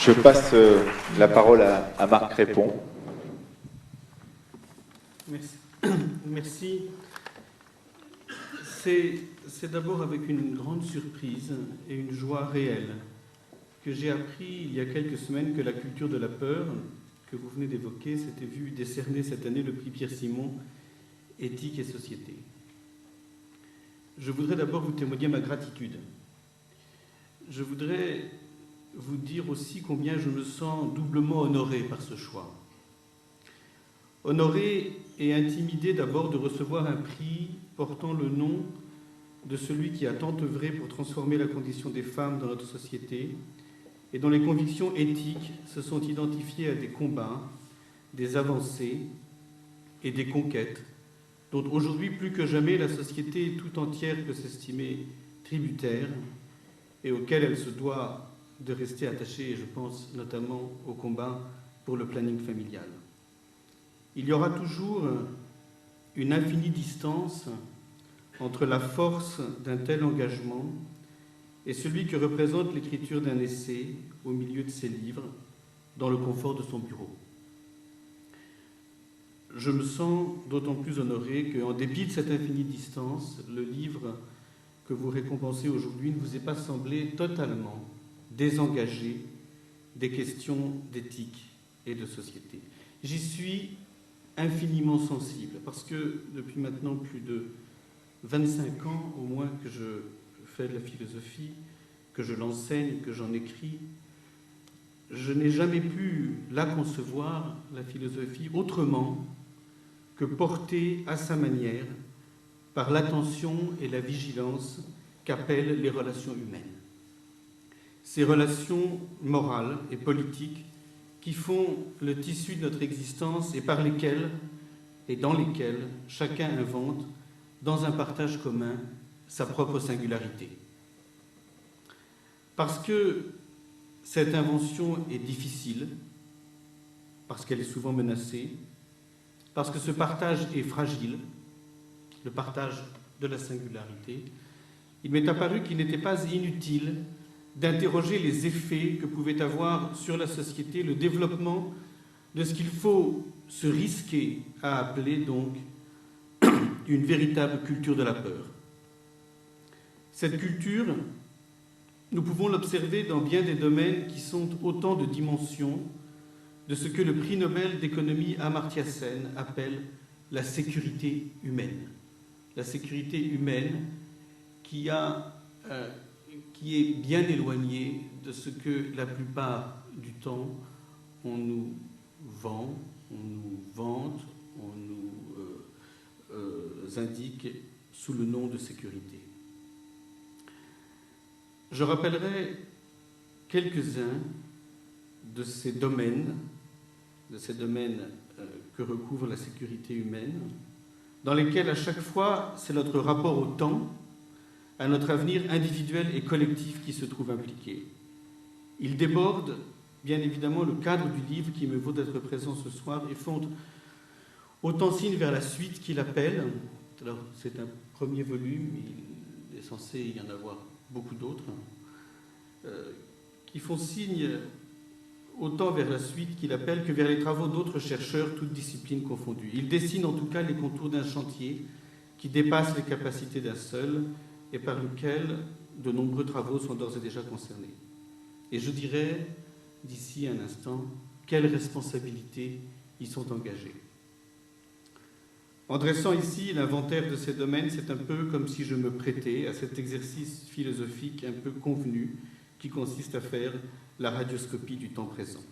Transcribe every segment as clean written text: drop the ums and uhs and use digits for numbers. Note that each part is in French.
Je passe la parole à Marc Répond. Merci. Merci. C'est d'abord avec une grande surprise et une joie réelle que j'ai appris il y a quelques semaines que la culture de la peur, que vous venez d'évoquer, s'était vue décerner cette année le prix Pierre-Simon, Éthique et Société. Je voudrais d'abord vous témoigner ma gratitude. Je voudrais vous dire aussi combien je me sens doublement honoré par ce choix. Honoré et intimidé d'abord de recevoir un prix portant le nom de celui qui a tant œuvré pour transformer la condition des femmes dans notre société et dont les convictions éthiques se sont identifiées à des combats, des avancées et des conquêtes dont aujourd'hui plus que jamais la société tout entière peut s'estimer tributaire et auxquelles elle se doit de rester attachée, et je pense notamment au combat pour le planning familial. Il y aura toujours une infinie distance entre la force d'un tel engagement et celui que représente l'écriture d'un essai au milieu de ses livres, dans le confort de son bureau. Je me sens d'autant plus honoré qu'en dépit de cette infinie distance, le livre que vous récompensez aujourd'hui ne vous est pas semblé totalement désengagé des questions d'éthique et de société. J'y suis infiniment sensible, parce que depuis maintenant plus de 25 ans au moins que je fais de la philosophie, que je l'enseigne, que j'en écris, je n'ai jamais pu la concevoir, la philosophie, autrement que portée à sa manière par l'attention et la vigilance qu'appellent les relations humaines. Ces relations morales et politiques qui font le tissu de notre existence et par lesquelles et dans lesquelles chacun invente, dans un partage commun, sa propre singularité. Parce que cette invention est difficile, parce qu'elle est souvent menacée, parce que ce partage est fragile, le partage de la singularité, il m'est apparu qu'il n'était pas inutile d'interroger les effets que pouvait avoir sur la société le développement de ce qu'il faut se risquer à appeler donc une véritable culture de la peur. Cette culture, nous pouvons l'observer dans bien des domaines qui sont autant de dimensions de ce que le prix Nobel d'économie Amartya Sen appelle la sécurité humaine. La sécurité humaine qui est bien éloignée de ce que la plupart du temps on nous vend, on nous vante, on nous indique sous le nom de sécurité. Je rappellerai quelques-uns de ces domaines que recouvre la sécurité humaine, dans lesquels à chaque fois c'est notre rapport au temps, à notre avenir individuel et collectif qui se trouve impliqué. Il déborde bien évidemment le cadre du livre qui me vaut d'être présent ce soir et fonde autant signe vers la suite qu'il appelle. Alors c'est un premier volume, il est censé y en avoir beaucoup d'autres, qui font signe autant vers la suite qu'il appelle que vers les travaux d'autres chercheurs, toutes disciplines confondues. Il dessine en tout cas les contours d'un chantier qui dépasse les capacités d'un seul et par lequel de nombreux travaux sont d'ores et déjà concernés. Et je dirais, d'ici un instant, quelles responsabilités y sont engagées. En dressant ici l'inventaire de ces domaines, c'est un peu comme si je me prêtais à cet exercice philosophique un peu convenu qui consiste à faire la radioscopie du temps présent.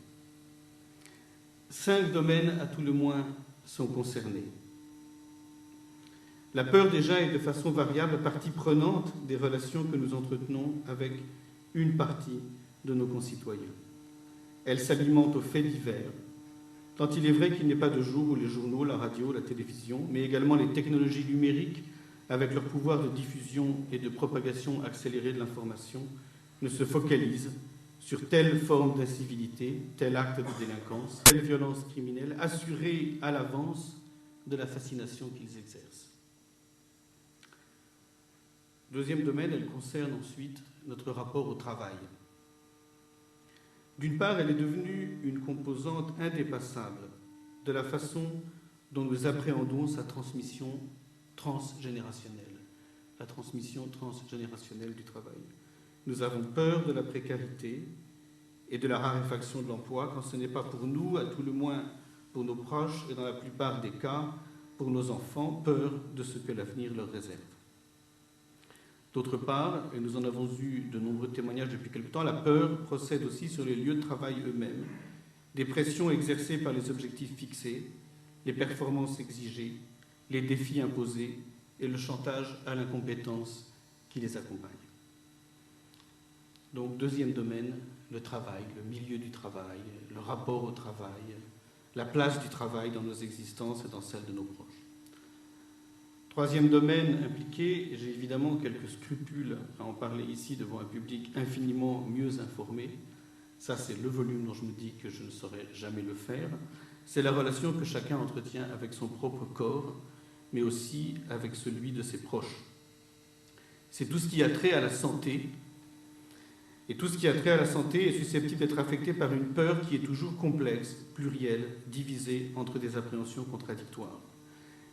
5 domaines, à tout le moins, sont concernés. La peur, déjà, est de façon variable partie prenante des relations que nous entretenons avec une partie de nos concitoyens. Elle s'alimente aux faits divers, tant il est vrai qu'il n'est pas de jour où les journaux, la radio, la télévision, mais également les technologies numériques, avec leur pouvoir de diffusion et de propagation accélérée de l'information, ne se focalisent sur telle forme d'incivilité, tel acte de délinquance, telle violence criminelle, assurée à l'avance de la fascination qu'ils exercent. Deuxième domaine, elle concerne ensuite notre rapport au travail. D'une part, elle est devenue une composante indépassable de la façon dont nous appréhendons sa transmission transgénérationnelle, la transmission transgénérationnelle du travail. Nous avons peur de la précarité et de la raréfaction de l'emploi quand ce n'est pas pour nous, à tout le moins pour nos proches et dans la plupart des cas pour nos enfants, peur de ce que l'avenir leur réserve. D'autre part, et nous en avons eu de nombreux témoignages depuis quelque temps, la peur procède aussi sur les lieux de travail eux-mêmes, des pressions exercées par les objectifs fixés, les performances exigées, les défis imposés et le chantage à l'incompétence qui les accompagne. Donc, deuxième domaine, le travail, le milieu du travail, le rapport au travail, la place du travail dans nos existences et dans celles de nos proches. Troisième domaine impliqué, j'ai évidemment quelques scrupules à en parler ici devant un public infiniment mieux informé. Ça, c'est le volume dont je me dis que je ne saurais jamais le faire. C'est la relation que chacun entretient avec son propre corps, mais aussi avec celui de ses proches. C'est tout ce qui a trait à la santé. Et tout ce qui a trait à la santé est susceptible d'être affecté par une peur qui est toujours complexe, plurielle, divisée entre des appréhensions contradictoires.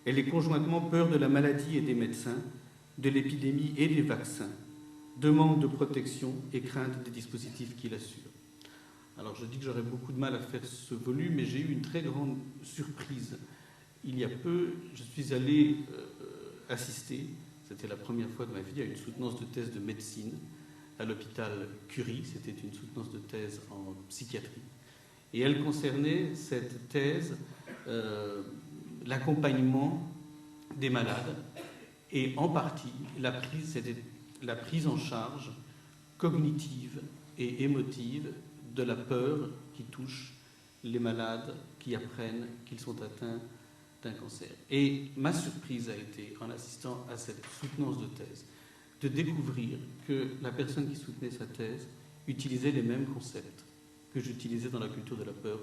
Elle est conjointement peur de la maladie et des médecins, de l'épidémie et des vaccins, demande de protection et crainte des dispositifs qui l'assurent. Alors je dis que j'aurais beaucoup de mal à faire ce volume, mais j'ai eu une très grande surprise. Il y a peu, je suis allé assister, c'était la première fois de ma vie, à une soutenance de thèse de médecine à l'hôpital Curie. C'était une soutenance de thèse en psychiatrie. Et elle concernait, cette thèse, l'accompagnement des malades et en partie c'était la prise en charge cognitive et émotive de la peur qui touche les malades qui apprennent qu'ils sont atteints d'un cancer. Et ma surprise a été, en assistant à cette soutenance de thèse, de découvrir que la personne qui soutenait sa thèse utilisait les mêmes concepts que j'utilisais dans la culture de la peur,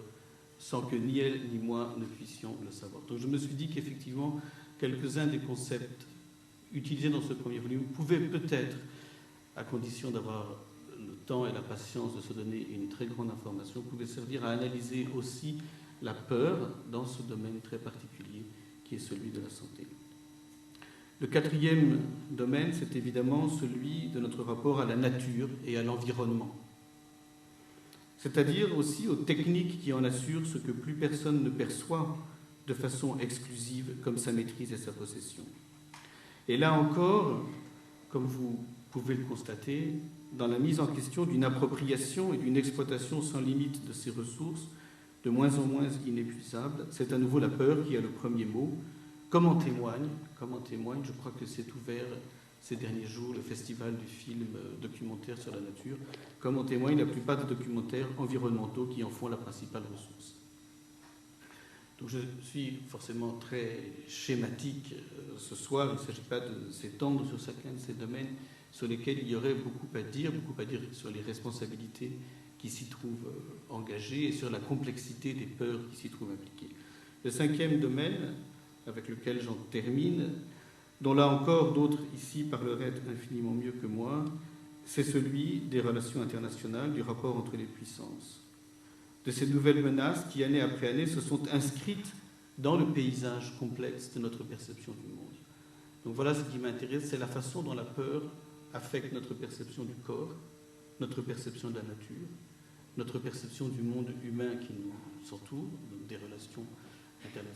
sans que ni elle ni moi ne puissions le savoir. Donc je me suis dit qu'effectivement, quelques-uns des concepts utilisés dans ce premier volume pouvaient peut-être, à condition d'avoir le temps et la patience de se donner une très grande information, pouvaient servir à analyser aussi la peur dans ce domaine très particulier qui est celui de la santé. Le quatrième domaine, c'est évidemment celui de notre rapport à la nature et à l'environnement, c'est-à-dire aussi aux techniques qui en assurent ce que plus personne ne perçoit de façon exclusive comme sa maîtrise et sa possession. Et là encore, comme vous pouvez le constater, dans la mise en question d'une appropriation et d'une exploitation sans limite de ces ressources, de moins en moins inépuisables, c'est à nouveau la peur qui a le premier mot. Comme en témoigne, je crois que c'est ouvert ces derniers jours, le festival du film documentaire sur la nature, comme en témoigne la plupart des documentaires environnementaux qui en font la principale ressource. Donc je suis forcément très schématique ce soir, il ne s'agit pas de s'étendre sur chacun de ces domaines sur lesquels il y aurait beaucoup à dire sur les responsabilités qui s'y trouvent engagées et sur la complexité des peurs qui s'y trouvent impliquées. Le cinquième domaine, avec lequel j'en termine, dont là encore d'autres ici parleraient infiniment mieux que moi, c'est celui des relations internationales, du rapport entre les puissances, de ces nouvelles menaces qui, année après année, se sont inscrites dans le paysage complexe de notre perception du monde. Donc voilà ce qui m'intéresse, c'est la façon dont la peur affecte notre perception du corps, notre perception de la nature, notre perception du monde humain qui nous entoure, donc des relations internationales.